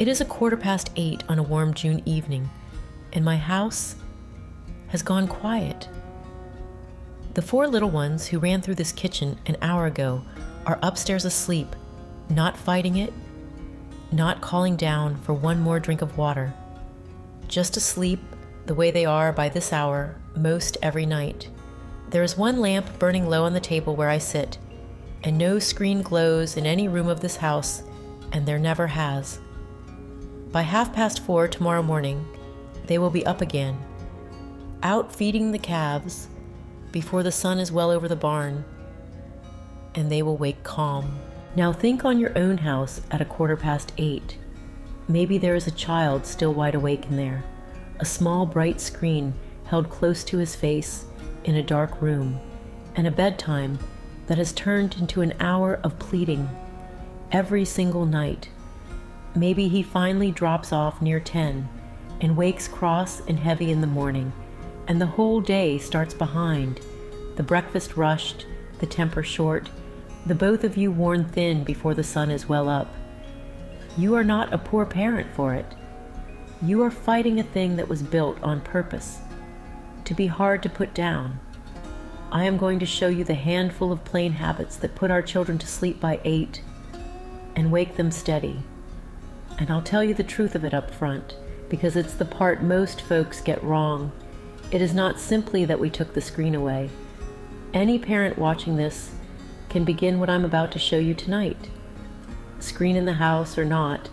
It is 8:15 on a warm June evening, and my house has gone quiet. The 4 little ones who ran through this kitchen an hour ago are upstairs asleep, not fighting it, not calling down for one more drink of water, just asleep the way they are by this hour most every night. There is one lamp burning low on the table where I sit, and no screen glows in any room of this house, and there never has. By 4:30 tomorrow morning, they will be up again, out feeding the calves before the sun is well over the barn, and they will wake calm. Now think on your own house at 8:15. Maybe there is a child still wide awake in there, a small bright screen held close to his face in a dark room, and a bedtime that has turned into an hour of pleading every single night. Maybe he finally drops off near 10 and wakes cross and heavy in the morning, and the whole day starts behind, the breakfast rushed, the temper short, the both of you worn thin before the sun is well up. You are not a poor parent for it. You are fighting a thing that was built on purpose, to be hard to put down. I am going to show you the handful of plain habits that put our children to sleep by 8 and wake them steady. And I'll tell you the truth of it up front, because it's the part most folks get wrong. It is not simply that we took the screen away. Any parent watching this can begin what I'm about to show you tonight, screen in the house or not,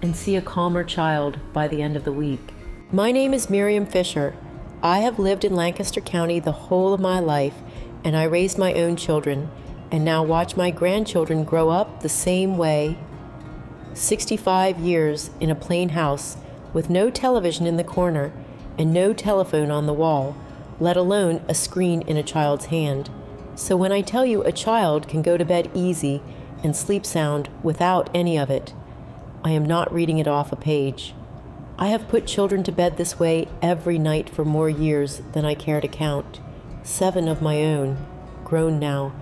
and see a calmer child by the end of the week. My name is Miriam Fisher. I have lived in Lancaster County the whole of my life, and I raised my own children, and now watch my grandchildren grow up the same way. 65 years in a plain house with no television in the corner and no telephone on the wall, let alone a screen in a child's hand. So when I tell you a child can go to bed easy and sleep sound without any of it, I am not reading it off a page. I have put children to bed this way every night for more years than I care to count. 7 of my own, grown now,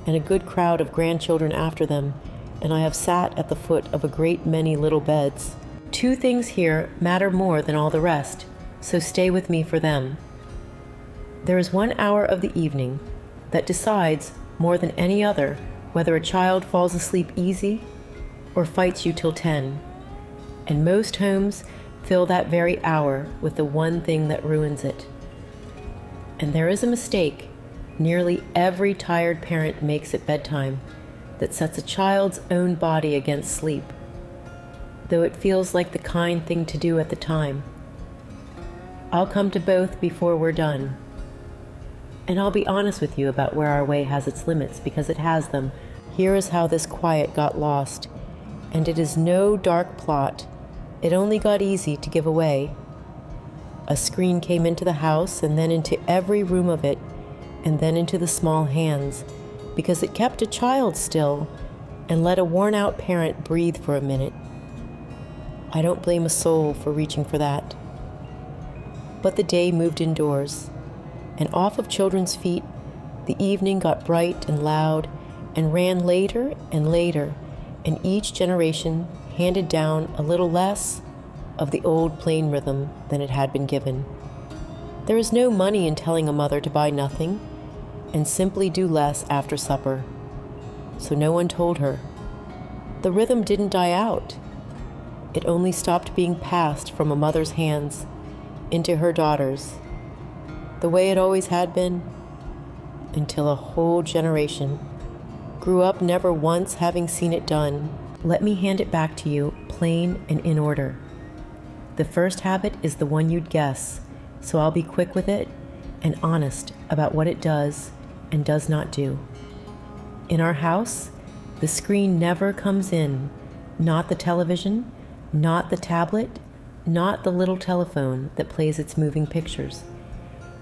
and a good crowd of grandchildren after them, and I have sat at the foot of a great many little beds. 2 things here matter more than all the rest, so stay with me for them. There is 1 hour of the evening that decides more than any other whether a child falls asleep easy or fights you till 10, and most homes fill that very hour with the one thing that ruins it. And there is a mistake nearly every tired parent makes at bedtime that sets a child's own body against sleep, though it feels like the kind thing to do at the time. I'll come to both before we're done. And I'll be honest with you about where our way has its limits, because it has them. Here is how this quiet got lost, and it is no dark plot. It only got easy to give away. A screen came into the house, and then into every room of it, and then into the small hands, because it kept a child still and let a worn-out parent breathe for a minute. I don't blame a soul for reaching for that. But the day moved indoors, and off of children's feet, the evening got bright and loud and ran later and later, and each generation handed down a little less of the old plain rhythm than it had been given. There is no money in telling a mother to buy nothing and simply do less after supper, so no one told her. The rhythm didn't die out. It only stopped being passed from a mother's hands into her daughter's, the way it always had been, until a whole generation grew up never once having seen it done. Let me hand it back to you, plain and in order. The first habit is the one you'd guess, so I'll be quick with it and honest about what it does and does not do. In our house, the screen never comes in, not the television, not the tablet, not the little telephone that plays its moving pictures.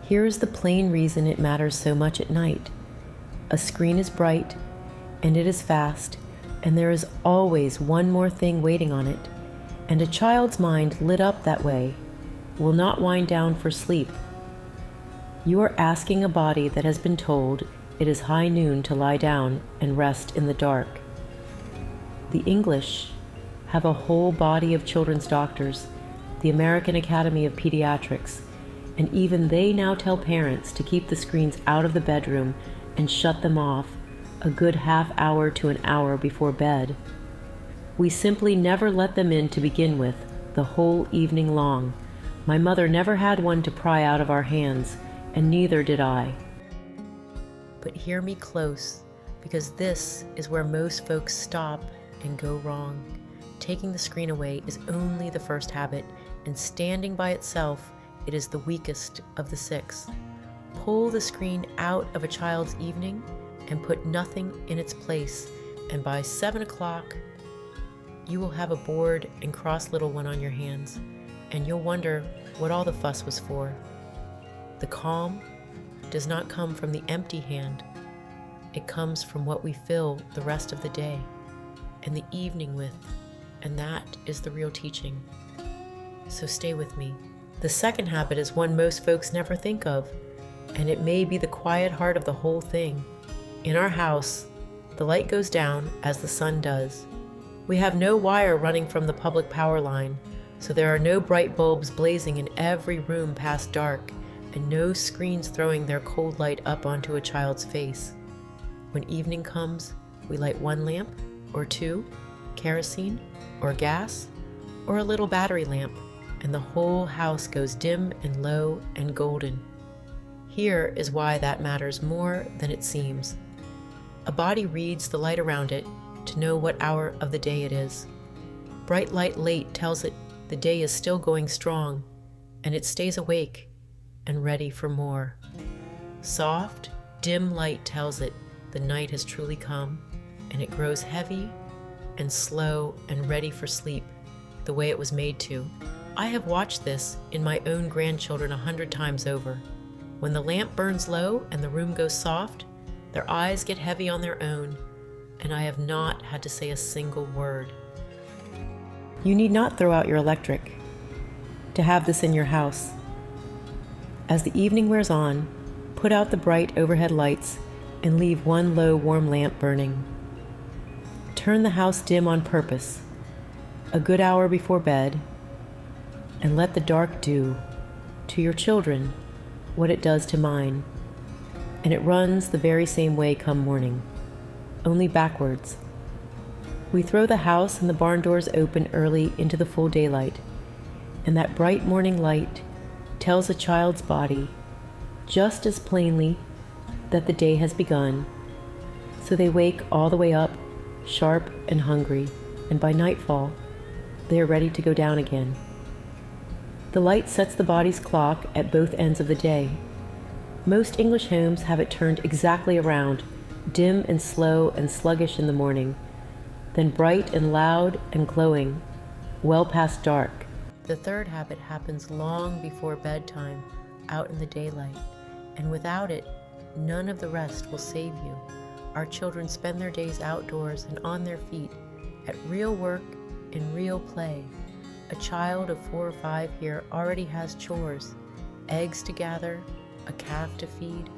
Here is the plain reason it matters so much at night. A screen is bright, and it is fast, and there is always one more thing waiting on it, and a child's mind lit up that way will not wind down for sleep. You are asking a body that has been told it is high noon to lie down and rest in the dark. The English have a whole body of children's doctors, the American Academy of Pediatrics, and even they now tell parents to keep the screens out of the bedroom and shut them off a good half hour to an hour before bed. We simply never let them in to begin with, the whole evening long. My mother never had one to pry out of our hands, and neither did I. But hear me close, because this is where most folks stop and go wrong. Taking the screen away is only the first habit, and standing by itself, it is the weakest of the 6. Pull the screen out of a child's evening and put nothing in its place, and by 7 o'clock, you will have a bored and cross little one on your hands, and you'll wonder what all the fuss was for. The calm does not come from the empty hand. It comes from what we fill the rest of the day and the evening with, and that is the real teaching. So stay with me. The second habit is one most folks never think of, and it may be the quiet heart of the whole thing. In our house, the light goes down as the sun does. We have no wire running from the public power line, so there are no bright bulbs blazing in every room past dark, and no screens throwing their cold light up onto a child's face. When evening comes, we light 1 lamp, or 2, kerosene, or gas, or a little battery lamp, and the whole house goes dim and low and golden. Here is why that matters more than it seems. A body reads the light around it to know what hour of the day it is. Bright light late tells it the day is still going strong, and it stays awake and ready for more. Soft, dim light tells it the night has truly come, and it grows heavy and slow and ready for sleep, the way it was made to. I have watched this in my own grandchildren 100 times over. When the lamp burns low and the room goes soft, their eyes get heavy on their own, and I have not had to say a single word. You need not throw out your electric to have this in your house. As the evening wears on, put out the bright overhead lights and leave 1 low warm lamp burning. Turn the house dim on purpose, a good hour before bed, and let the dark do to your children what it does to mine. And it runs the very same way come morning, only backwards. We throw the house and the barn doors open early into the full daylight, and that bright morning light tells a child's body just as plainly that the day has begun. So they wake all the way up, sharp and hungry, and by nightfall, they are ready to go down again. The light sets the body's clock at both ends of the day. Most English homes have it turned exactly around, dim and slow and sluggish in the morning, then bright and loud and glowing, well past dark. The third habit happens long before bedtime, out in the daylight, and without it, none of the rest will save you. Our children spend their days outdoors and on their feet, at real work and real play. A child of 4 or 5 here already has chores: eggs to gather, a calf to feed,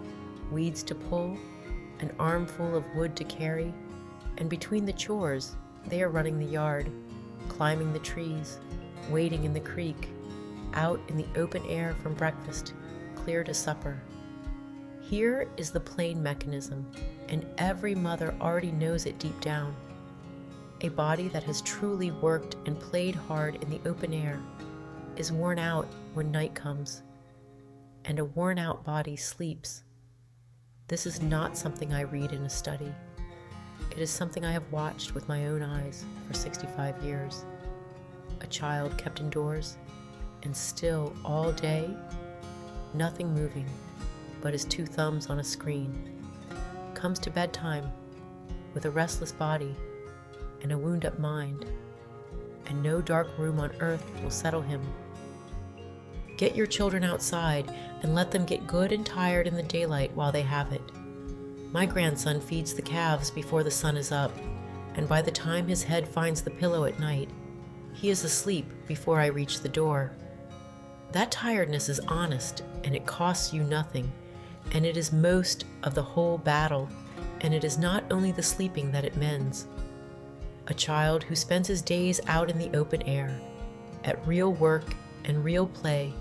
weeds to pull, an armful of wood to carry, and between the chores, they are running the yard, climbing the trees, wading in the creek, out in the open air from breakfast, clear to supper. Here is the plain mechanism, and every mother already knows it deep down. A body that has truly worked and played hard in the open air is worn out when night comes, and a worn-out body sleeps. This is not something I read in a study. It is something I have watched with my own eyes for 65 years. A child kept indoors and still all day, nothing moving but his 2 thumbs on a screen, comes to bedtime with a restless body and a wound-up mind, and no dark room on earth will settle him. Get your children outside and let them get good and tired in the daylight while they have it. My grandson feeds the calves before the sun is up, and by the time his head finds the pillow at night, he is asleep before I reach the door. That tiredness is honest, and it costs you nothing, and it is most of the whole battle, and it is not only the sleeping that it mends. a child who spends his days out in the open air, at real work and real play,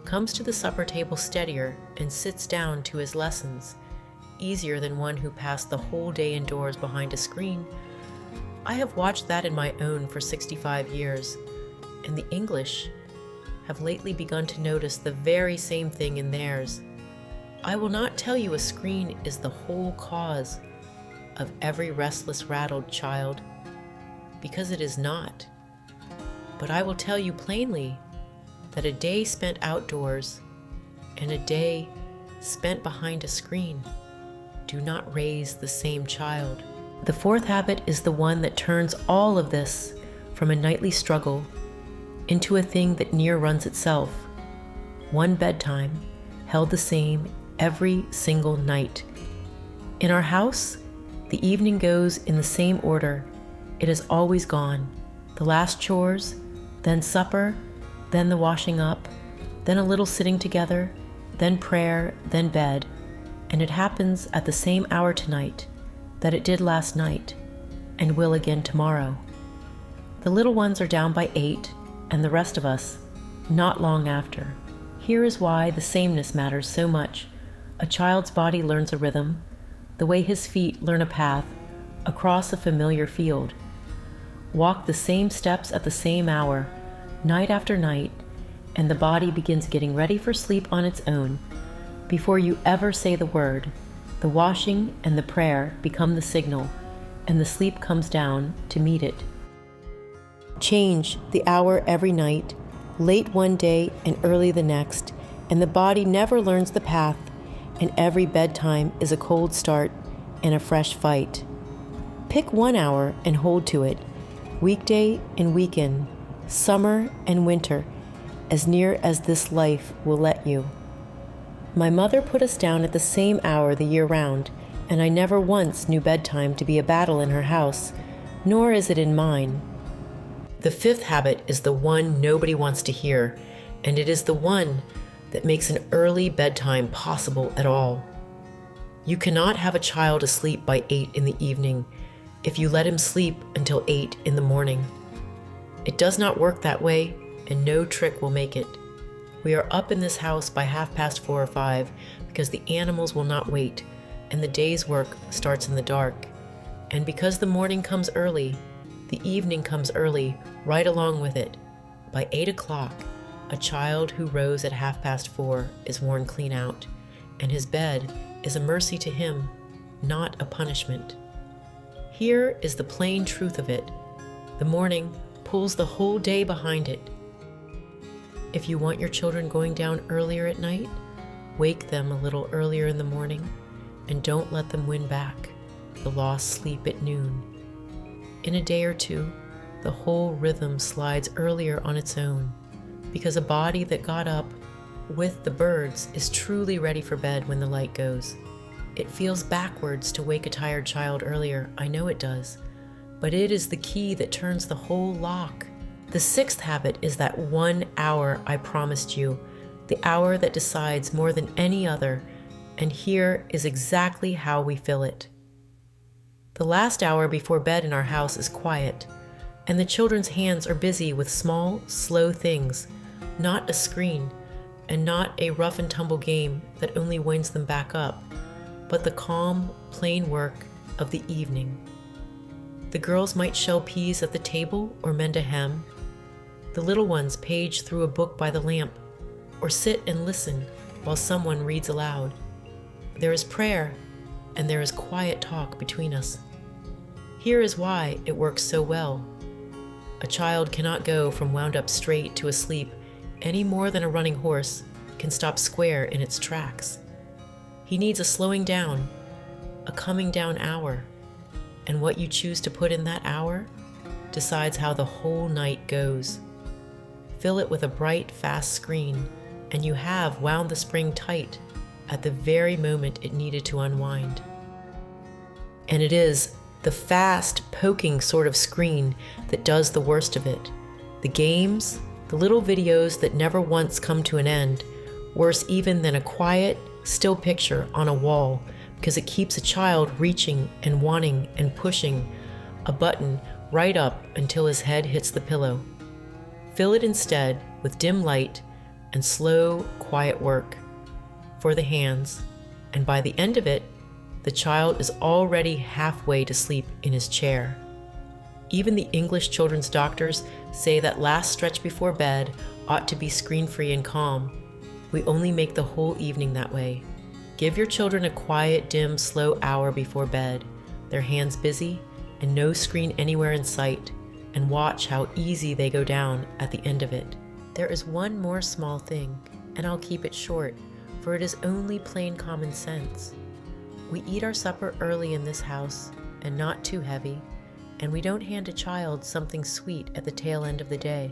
comes to the supper table steadier and sits down to his lessons, easier than one who passed the whole day indoors behind a screen. I have watched that in my own for 65 years, and the English have lately begun to notice the very same thing in theirs. I will not tell you a screen is the whole cause of every restless, rattled child, because it is not. But I will tell you plainly that a day spent outdoors and a day spent behind a screen do not raise the same child. The fourth habit is the one that turns all of this from a nightly struggle into a thing that near runs itself. One bedtime held the same every single night. In our house, the evening goes in the same order it has always gone. The last chores, then supper, then the washing up, then a little sitting together, then prayer, then bed. And it happens at the same hour tonight that it did last night, and will again tomorrow. The little ones are down by 8, and the rest of us, not long after. Here is why the sameness matters so much. A child's body learns a rhythm, the way his feet learn a path across a familiar field. Walk the same steps at the same hour, night after night, and the body begins getting ready for sleep on its own. Before you ever say the word, the washing and the prayer become the signal, and the sleep comes down to meet it. Change the hour every night, late one day and early the next, and the body never learns the path, and every bedtime is a cold start and a fresh fight. Pick 1 hour and hold to it, weekday and weekend, summer and winter, as near as this life will let you. My mother put us down at the same hour the year round, and I never once knew bedtime to be a battle in her house, nor is it in mine. The fifth habit is the one nobody wants to hear, and it is the one that makes an early bedtime possible at all. You cannot have a child asleep by 8 in the evening if you let him sleep until 8 in the morning. It does not work that way, and no trick will make it. We are up in this house by 4:30 or 5 because the animals will not wait, and the day's work starts in the dark. And because the morning comes early, the evening comes early right along with it. By 8 o'clock, a child who rose at 4:30 is worn clean out, and his bed is a mercy to him, not a punishment. Here is the plain truth of it. The morning pulls the whole day behind it. If you want your children going down earlier at night, wake them a little earlier in the morning, and don't let them win back the lost sleep at noon. In a day or two, the whole rhythm slides earlier on its own, because a body that got up with the birds is truly ready for bed when the light goes. It feels backwards to wake a tired child earlier, I know it does, but it is the key that turns the whole lock. The sixth habit is that 1 hour I promised you, the hour that decides more than any other, and here is exactly how we fill it. The last hour before bed in our house is quiet, and the children's hands are busy with small, slow things, not a screen, and not a rough and tumble game that only winds them back up, but the calm, plain work of the evening. The girls might shell peas at the table or mend a hem. The little ones page through a book by the lamp, or sit and listen while someone reads aloud. There is prayer, and there is quiet talk between us. Here is why it works so well. A child cannot go from wound up straight to asleep any more than a running horse can stop square in its tracks. He needs a slowing down, a coming down hour, and what you choose to put in that hour decides how the whole night goes. Fill it with a bright, fast screen, and you have wound the spring tight at the very moment it needed to unwind. And it is the fast, poking sort of screen that does the worst of it. The games, the little videos that never once come to an end, worse even than a quiet, still picture on a wall, because it keeps a child reaching and wanting and pushing a button right up until his head hits the pillow. Fill it instead with dim light and slow, quiet work for the hands, and by the end of it, the child is already halfway to sleep in his chair. Even the English children's doctors say that last stretch before bed ought to be screen-free and calm. We only make the whole evening that way. Give your children a quiet, dim, slow hour before bed, their hands busy and no screen anywhere in sight, and watch how easy they go down at the end of it. There is one more small thing, and I'll keep it short, for it is only plain common sense. We eat our supper early in this house, and not too heavy, and we don't hand a child something sweet at the tail end of the day.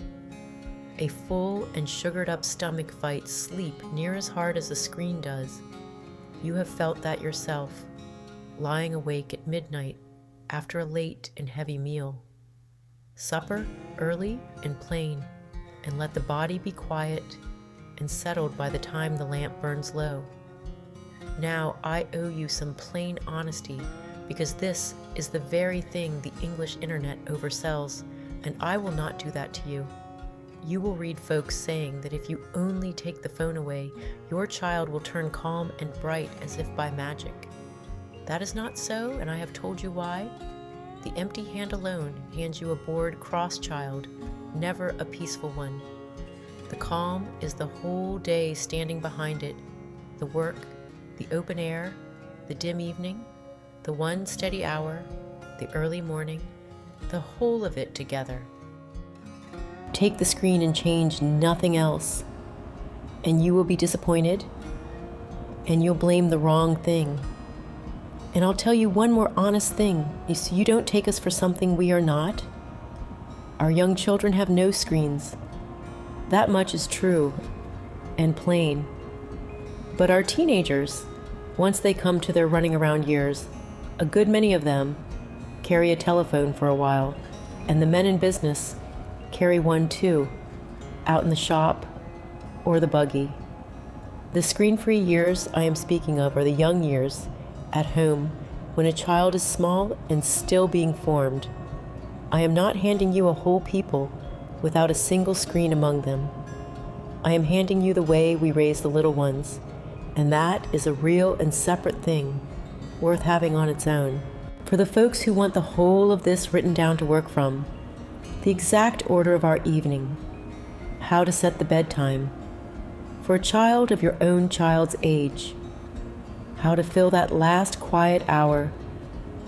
A full and sugared-up stomach fights sleep near as hard as a screen does. You have felt that yourself, lying awake at midnight after a late and heavy meal. Supper early and plain, and let the body be quiet and settled by the time the lamp burns low. Now I owe you some plain honesty, because this is the very thing the English internet oversells, and I will not do that to you. You will read folks saying that if you only take the phone away, your child will turn calm and bright as if by magic. That is not so, and I have told you why. The empty hand alone hands you a bored, cross child, never a peaceful one. The calm is the whole day standing behind it, the work, the open air, the dim evening, the one steady hour, the early morning, the whole of it together. Take the screen and change nothing else, and you will be disappointed, and you'll blame the wrong thing. And I'll tell you one more honest thing, is you don't take us for something we are not. Our young children have no screens. That much is true and plain. But our teenagers, once they come to their running around years, a good many of them carry a telephone for a while, and the men in business carry one too, out in the shop or the buggy. The screen-free years I am speaking of are the young years at home, when a child is small and still being formed. I am not handing you a whole people without a single screen among them. I am handing you the way we raise the little ones, and that is a real and separate thing, worth having on its own. For the folks who want the whole of this written down to work from, the exact order of our evening, how to set the bedtime, for a child of your own child's age, how to fill that last quiet hour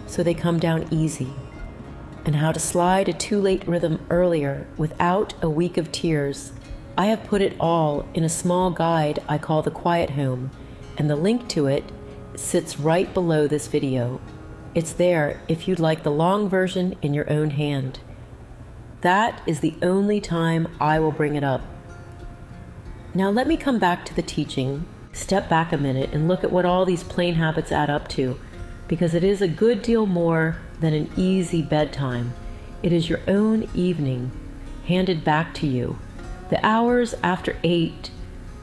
so they come down easy, and how to slide a too-late rhythm earlier without a week of tears. I have put it all in a small guide I call the Quiet Home, and the link to it sits right below this video. It's there if you'd like the long version in your own hand. That is the only time I will bring it up. Now let me come back to the teaching, step back a minute and look at what all these plain habits add up to, because it is a good deal more than an easy bedtime. It is your own evening handed back to you, the hours after 8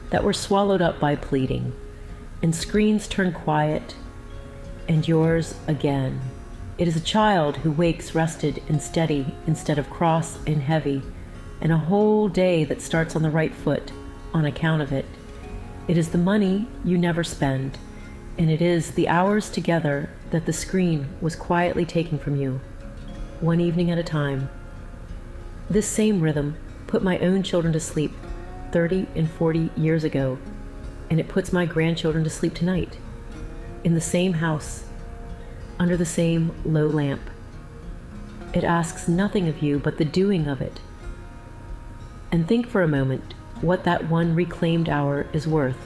that were swallowed up by pleading, and screens turn quiet, and yours again. It is a child who wakes rested and steady instead of cross and heavy, and a whole day that starts on the right foot on account of it. It is the money you never spend, and it is the hours together that the screen was quietly taken from you, one evening at a time. This same rhythm put my own children to sleep 30 and 40 years ago, and it puts my grandchildren to sleep tonight, in the same house, under the same low lamp. It asks nothing of you but the doing of it. And think for a moment what that one reclaimed hour is worth.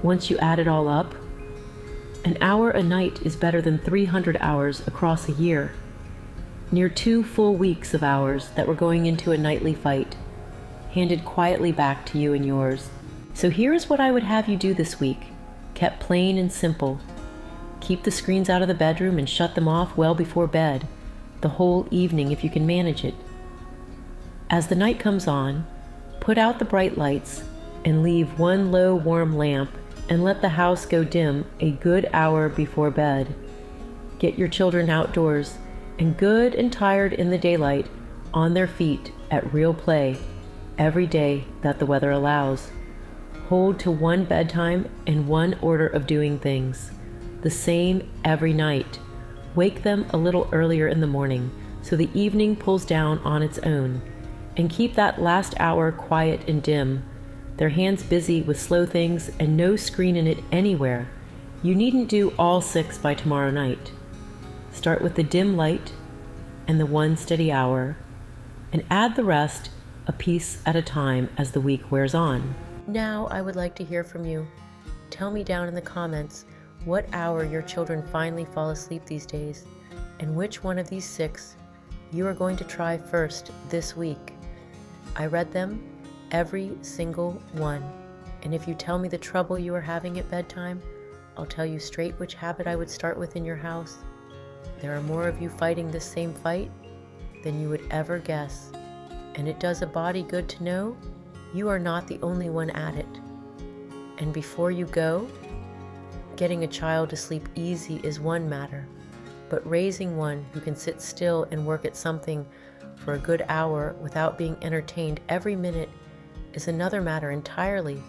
Once you add it all up, an hour a night is better than 300 hours across a year, near 2 full weeks of hours that were going into a nightly fight, handed quietly back to you and yours. So here's what I would have you do this week, kept plain and simple. Keep the screens out of the bedroom and shut them off well before bed, the whole evening if you can manage it. As the night comes on, put out the bright lights and leave one low warm lamp and let the house go dim a good hour before bed. Get your children outdoors and good and tired in the daylight, on their feet at real play, every day that the weather allows. Hold to one bedtime and one order of doing things, the same every night. Wake them a little earlier in the morning so the evening pulls down on its own, and keep that last hour quiet and dim, their hands busy with slow things and no screen in it anywhere. You needn't do all 6 by tomorrow night. Start with the dim light and the one steady hour, and add the rest a piece at a time as the week wears on. Now I would like to hear from you. Tell me down in the comments what hour your children finally fall asleep these days, and which one of these 6 you are going to try first this week. I read them, every single one, and if you tell me the trouble you are having at bedtime, I'll tell you straight which habit I would start with in your house. There are more of you fighting this same fight than you would ever guess, and it does a body good to know you are not the only one at it. And before you go, getting a child to sleep easy is one matter, but raising one who can sit still and work at something for a good hour without being entertained every minute is another matter entirely,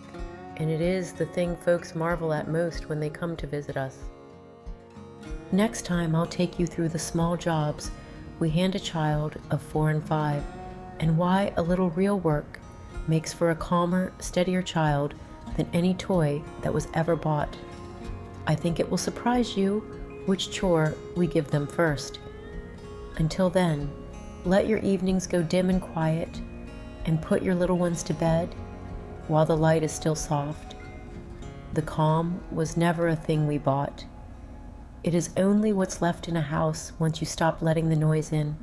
and it is the thing folks marvel at most when they come to visit us. Next time I'll take you through the small jobs we hand a child of 4 and 5, and why a little real work makes for a calmer, steadier child than any toy that was ever bought. I think it will surprise you which chore we give them first. Until then, let your evenings go dim and quiet, and put your little ones to bed while the light is still soft. The calm was never a thing we bought. It is only what's left in a house once you stop letting the noise in.